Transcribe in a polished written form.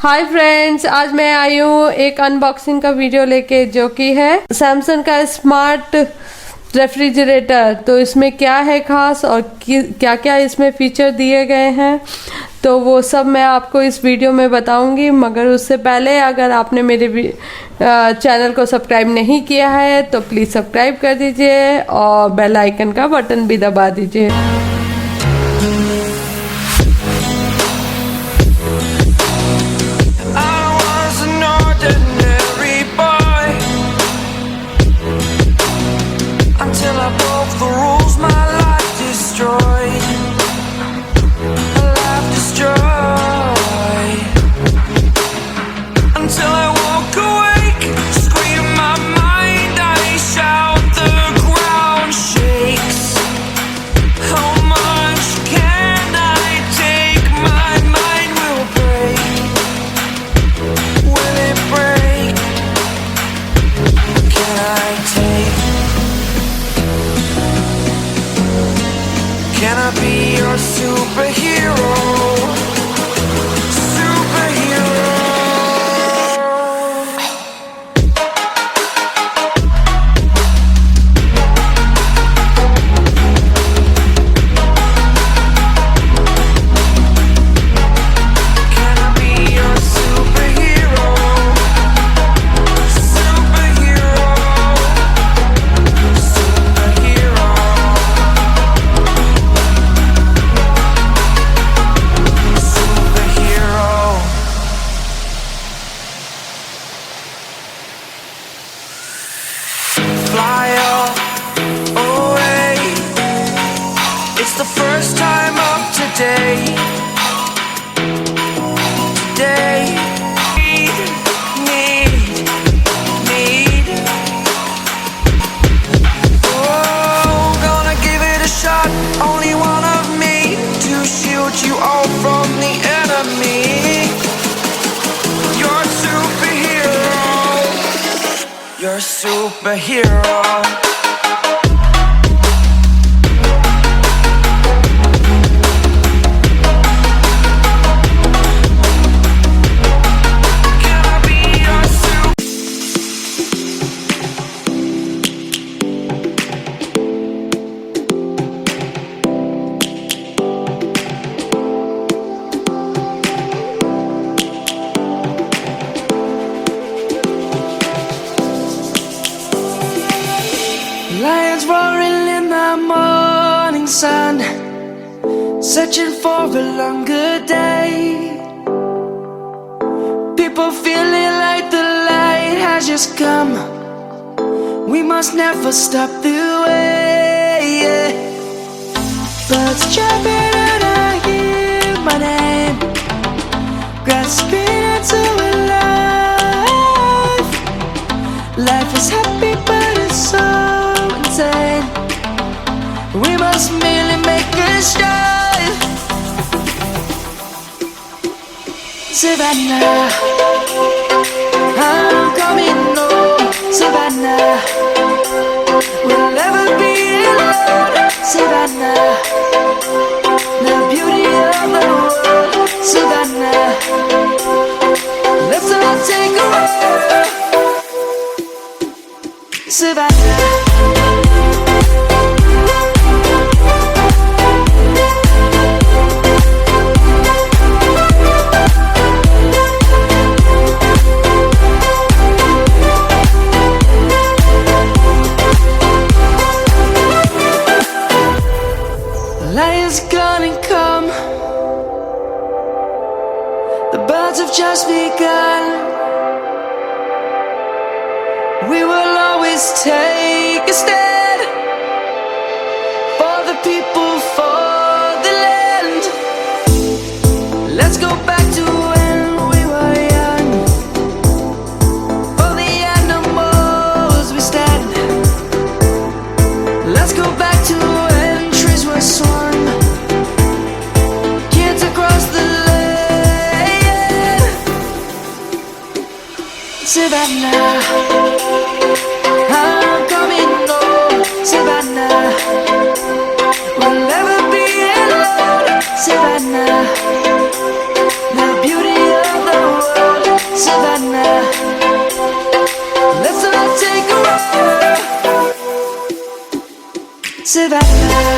Hi friends, आज मैं आई हूँ एक अनबॉक्सिंग का वीडियो लेके, जो कि है सैमसंग का स्मार्ट रेफ्रिजरेटर। तो इसमें क्या है खास और क्या क्या इसमें फीचर दिए गए हैं, तो वो सब मैं आपको इस वीडियो में बताऊंगी। मगर उससे पहले अगर आपने मेरे चैनल को सब्सक्राइब नहीं किया है तो प्लीज़ सब्सक्राइब कर दीजिए और बेल आइकन का बटन भी दबा दीजिए। Can I be your superhero? Superhero. Can I be your superhero? Superhero. Superhero. Fly away. It's the first time of today. Today, need. Oh, gonna give it a shot. Only one of me to shield you all from the enemy. You're a superhero. You're a superhero. Can I be your lions roaring in the morning sun, searching for a longer day. People feeling like the light has just come. We must never stop the way. Birds chirping and I hear my name, grasping into a life. Life is happy but it's so insane. We must merely make a start. Savannah, I'm coming home. Savannah, we'll never be alone. Savannah, the beauty of the world. Savannah, let's all take a walk. Savannah. Lion's gonna come. The birds have just begun. We will always take a stand for the people, for the land. Let's go back to when we were young. For the animals we stand. Let's go back to when trees were swung. Kids across the land. Savannah, I'm coming home. Savannah, we'll never be alone. Savannah, the beauty of the world. Savannah.